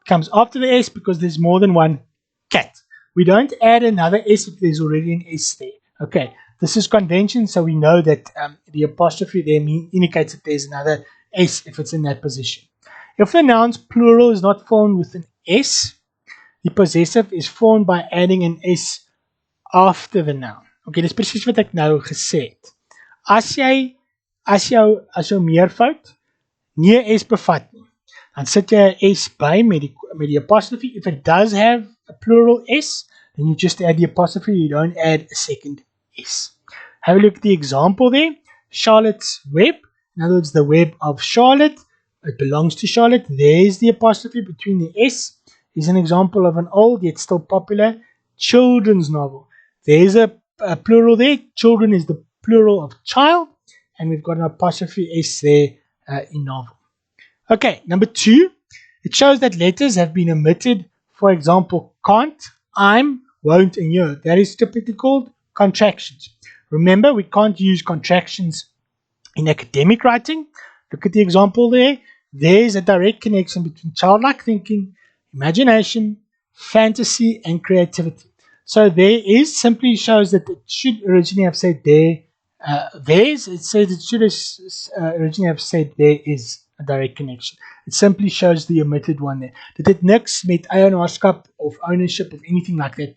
comes after the S because there's more than one cat. We don't add another S if there's already an S there. Okay, this is convention, so we know that the apostrophe there indicates that there's another S if it's in that position. If the noun's plural is not formed with an S, the possessive is formed by adding an S after the noun. Okay, dis presies wat ek nou gesê het. As jou meervoud nie 'n S bevat nie, dan sit jy 'n S by met die apostrophe. If it does have a plural S, then you just add the apostrophe, you don't add a second S. Have a look at the example there. Charlotte's web, in other words, the web of Charlotte. it belongs to Charlotte. There's the apostrophe between the S. Is an example of an old yet still popular children's novel. There's a plural there. Children is the plural of child, and we've got an apostrophe S there in novel. Okay, number 2, it shows that letters have been omitted. For example, can't, I'm, won't, and you. That is typically called contractions. Remember, we can't use contractions in academic writing. Look at the example there. There's a direct connection between childlike thinking, imagination, fantasy, and creativity. So there is simply shows that it should originally have said there. There's, it says it should have originally have said there is a direct connection. It simply shows the omitted one there. Dit het niks met eienaarskap of ownership of anything like that.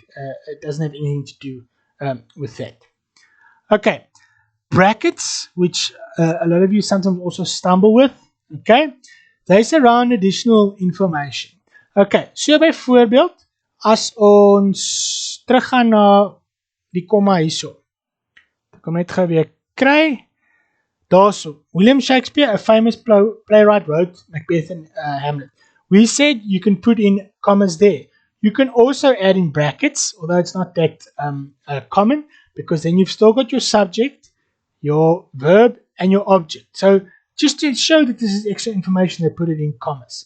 It doesn't have anything to do with that. Okay, brackets, which a lot of you sometimes also stumble with. Okay, they surround additional information. Okay, so byvoorbeeld, as ons teruggaan na die komma hierso. Ek kom net gou weer kry. Daarso, William Shakespeare, a famous playwright, wrote Macbeth and Hamlet. We said you can put in commas there. You can also add in brackets, although it's not that common, because then you've still got your subject, your verb, and your object. So just to show that this is extra information, they put it in commas.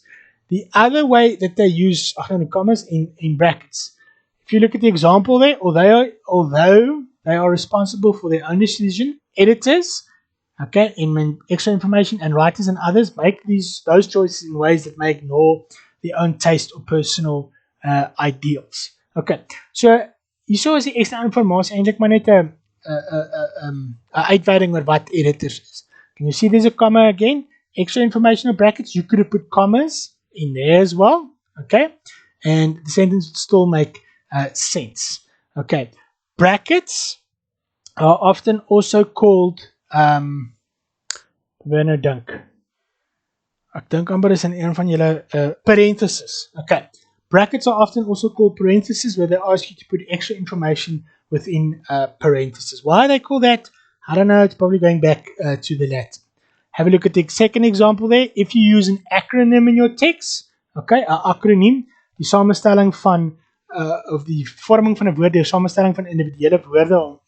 The other way that they use commas in brackets. If you look at the example there, although they are responsible for their own decision, editors, okay, in extra information, and writers and others make those choices in ways that may ignore their own taste or personal ideals. Okay, so hierso is die extra informasie eintlik maar net 'n uitweiding oor wat editors is. Can you see there's a comma again? Extra information or brackets, you could have put commas in there as well, okay, and the sentence would still make sense. Okay, brackets are often also called Werner dink. Ek dink amper is in een van julle parentheses. Okay, brackets are often also called parentheses, where they ask you to put extra information within parentheses. Why they call that? I don't know. It's probably going back to the Latin. Have a look at the second example there. If you use an acronym in your text, okay, 'n akroniem, die samenstelling van of die vorming van 'n woord, die samenstelling van individuele woorde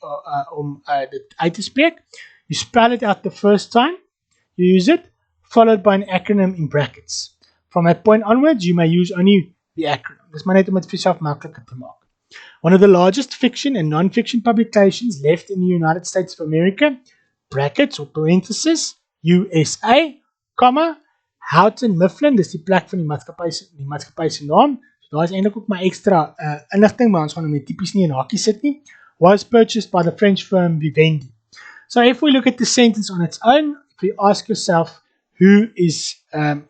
om dit uit te spreek. You spell it out the first time you use it, followed by an acronym in brackets. From that point onwards, you may use only the acronym. Dis maar net om dit vir jouself makliker te maak. One of the largest fiction and non-fiction publications left in the United States of America, brackets or parentheses, USA, comma, Houghton Mifflin, dis die plek van die maatskappy se naam. So daar is eintlik ook my extra inligting, maar ons gaan hom net tipies nie in hakies sit nie. Was purchased by the French firm Vivendi. So if we look at the sentence on its own, if you ask yourself who is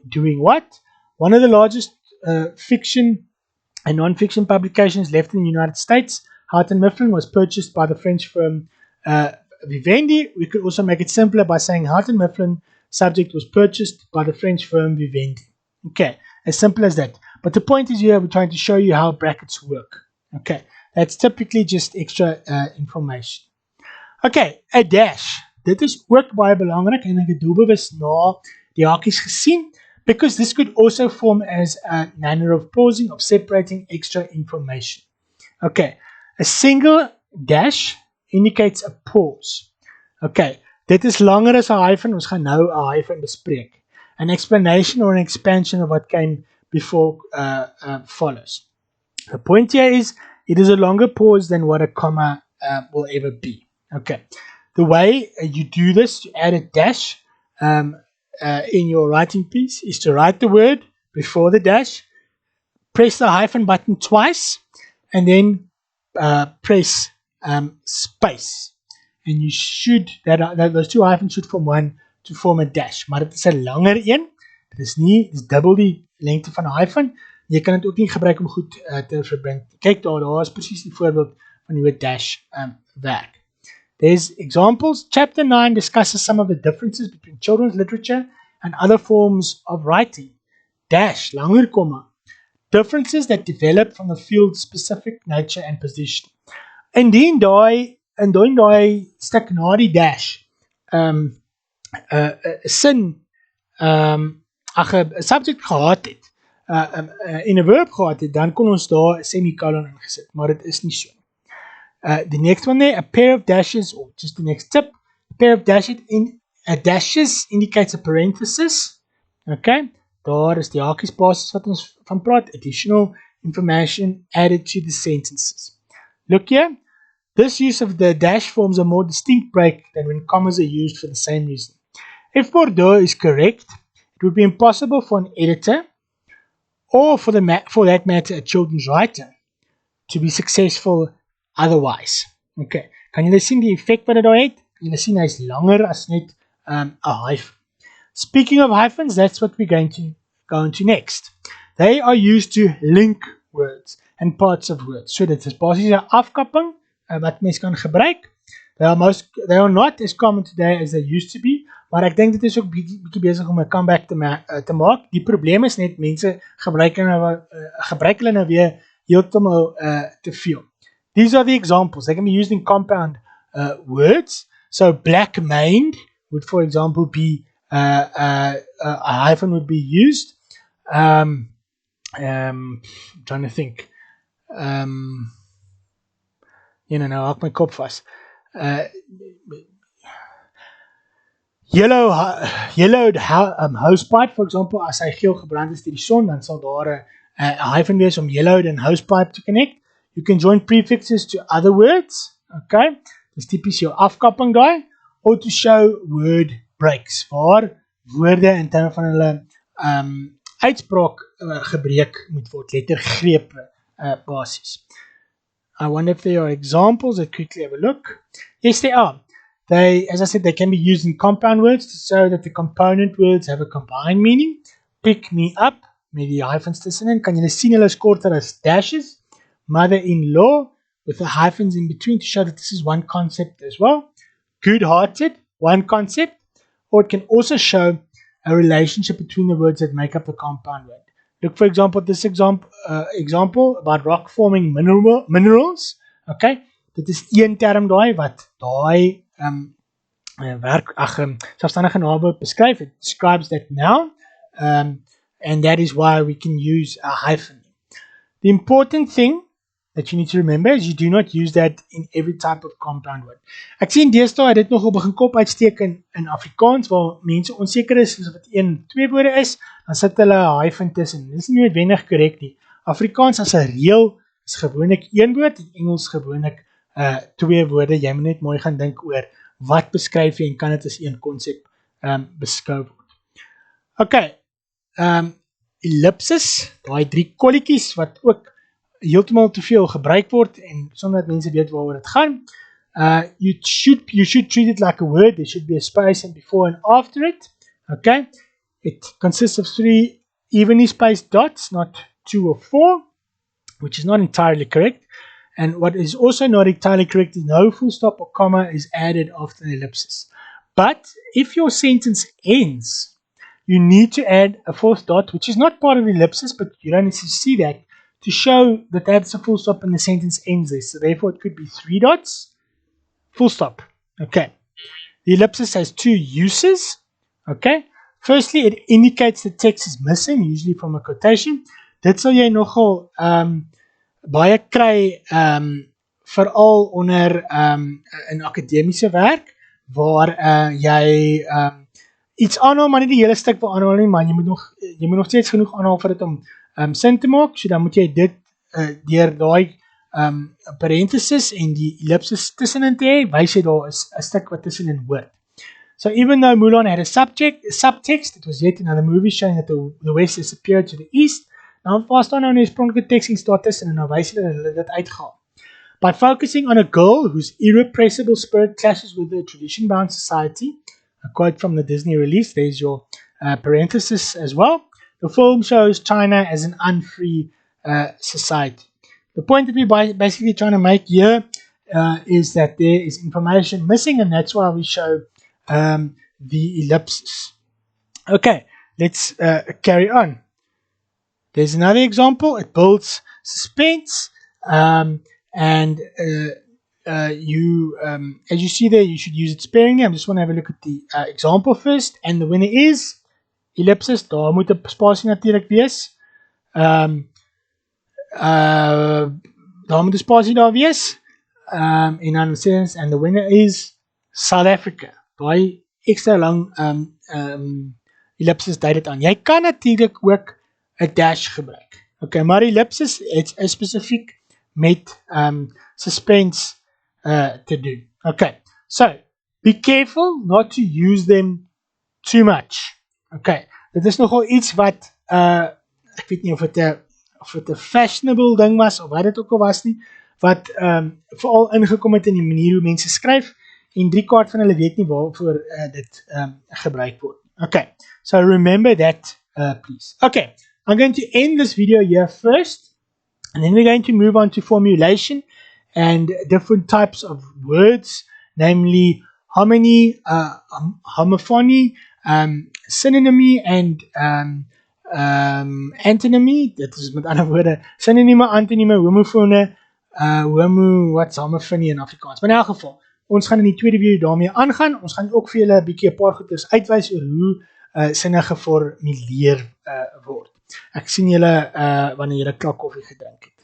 doing what, one of the largest fiction and non-fiction publications left in the United States, Houghton Mifflin, was purchased by the French firm Vivendi. We could also make it simpler by saying Houghton Mifflin subject was purchased by the French firm Vivendi. Okay, as simple as that. But the point is here, we're trying to show you how brackets work. Okay, that's typically just extra information. Okay, 'n dash. Dit is ook baie belangrik en ek het doelbewus na die hakies gesien, because this could also form as a manner of pausing, of separating extra information. Okay, a single dash indicates a pause. Okay, dit is langer as 'n hyphen. Ons gaan nou 'n hyphen bespreek. An explanation or an expansion of what came before follows. The point here is, it is a longer pause than what a comma will ever be. Okay, the way you do this, to add a dash in your writing piece, is to write the word before the dash, press the hyphen button twice, and then press space. And you should, those two hyphens should form one to form a dash. Maar dit is 'n langer een. Dit is dubbel die lengte van 'n hyphen. Jy kan dit ook nie gebruik om goed te verbind. Kyk daar is presies die voorbeeld van hoe 'n dash werk. There's examples. Chapter 9 discusses some of the differences between children's literature and other forms of writing. Dash, langer comma. Differences that develop from the field's specific nature and position. Indien daai stuk na die dash sin 'n subject gehad het, en 'n verb gehad het, dan kon ons daar 'n semicolon ingesit, maar dit is nie so. The next one there, a pair of dashes, or just the next tip, a pair of dashes indicates a parenthesis. Okay, daar is die hakies basis wat ons van praat, additional information added to the sentences. Look here, this use of the dash forms a more distinct break than when commas are used for the same reason. If Bordeaux is correct, it would be impossible for an editor, or for that matter a children's writer, to be successful otherwise. Okay, kan julle sien die effek wat dit daar het? Kan julle sien hy is langer as net 'n hyphen. Speaking of hyphens, that's what we're going to go into next. They are used to link words and parts of words. So dit is basies 'n afkapping wat mens kan gebruik. They are not as common today as they used to be, maar ek dink dit is ook bietjie besig om 'n comeback te maak. Die probleem is net mense gebruik hulle nou weer heeltemal te veel. These are the examples. They can be used in compound words. So black-maned would, for example, be a hyphen would be used. I'm trying to think. Nou haak my kop vas. Yellowed hosepipe, for example, as hy geel gebrand is deur die son, dan sal daar 'n hyphen wees om yellowed and hosepipe to connect. You can join prefixes to other words, okay? Dis tipies jou afkapping daai, or to show word breaks, waar woorde in terme van hulle uitspraak gebreek moet word, lettergrepe basis. I wonder if there are examples. Let's quickly have a look. Yes, there are. As I said, they can be used in compound words to show that the component words have a combined meaning. Pick me up, met die hyphens tussenin. Kan julle sien hulle is korter as dashes. Mother-in-law, with the hyphens in between to show that this is one concept as well. Good-hearted, one concept. Or it can also show a relationship between the words that make up the compound word. Look, for example, this example about rock-forming minerals. Okay, dit is een term daai wat daai selfstandige naamwoord beskryf. It describes that noun, and that is why we can use a hyphen. The important thing that you need to remember is you do not use that in every type of compound word. Ek sien deesdae dit nog op 'n kop uitsteek in Afrikaans waar mense onseker is of dit 1-2 woorde is, dan sit hulle 'n hyphen tussen. Dis nie noodwendig korrek nie. Afrikaans as 'n reël is gewoonlik 1 woord en Engels gewoonlik 2 woorde. Jy moet net mooi gaan dink oor wat beskryf jy en kan dit as een konsep beskou word. Okay. Ellipses, daai 3 kolletjies wat ook heeltemal te veel gebruik word en sonder dat mense weet waaroor dit gaan. You should treat it like a word. There should be a space and before and after it. Okay. It consists of 3 evenly spaced dots, not 2 or 4, which is not entirely correct. And what is also not entirely correct is no full stop or comma is added after the ellipsis. But if your sentence ends, you need to add a 4th dot, which is not part of the ellipsis, but you don't necessarily see that, to show that that's a full stop and the sentence ends there. So therefore it could be 3 dots, full stop. Okay. The ellipsis has 2 uses. Okay. Firstly, it indicates the text is missing, usually from a quotation. Dit sal jy nogal baie kry veral onder in akademiese werk waar jy iets aanhaal, maar nie die hele stuk wil aanhaal nie, maar jy moet nog steeds genoeg aanhaal vir dit om sin te maak, so dan moet jy dit deur daai parenthesis en die ellipsis tussenin te hê, wys jy daar is 'n stuk wat tussenin hoort. So even though Mulan had a subtext, it was yet another movie showing that the West has appeared to the East. Nou vas daar nou 'n oorspronklike teks iets daar tussen en nou wys hulle dit uitgehaal. By focusing on a girl whose irrepressible spirit clashes with the tradition-bound society, a quote from the Disney release, there's your parenthesis as well. The film shows China as an unfree society. The point that we're basically trying to make here is that there is information missing, and that's why we show the ellipsis. Okay, let's carry on. There's another example. It builds suspense, and as you see there, you should use it sparingly. I just want to have a look at the example first, and the winner is ellipsis, daar moet 'n spasie natuurlik wees. Daar moet 'n spasie daar wees. En dan sê ons, and the winner is South Africa. Daai ekstra lang ellipsis dui dit aan. Jy kan natuurlik ook 'n dash gebruik. Okay, maar ellipsis is spesifiek met suspense te doen. Okay, so be careful not to use them too much. Okay, dit is nogal iets wat ek weet nie of dit 'n fashionable ding was of wat dit ook al was nie, wat veral ingekom het in die manier hoe mense skryf en 3/4 van hulle weet nie waarvoor dit gebruik word. Okay, so remember that please. Okay, I'm going to end this video here first, and then we're going to move on to formulation and different types of words, namely homony, homophony, synonymy, and antonymy. Dit is met ander woorde synonieme, antonieme, homofone, what's homophony in Afrikaans. Maar in elk geval, ons gaan in die tweede video daarmee aangaan. Ons gaan ook vir julle 'n bietjie 'n paar goeders uitwys oor hoe sinne geformuleer word. Ek sien julle wanneer julle klaar koffie gedrink het.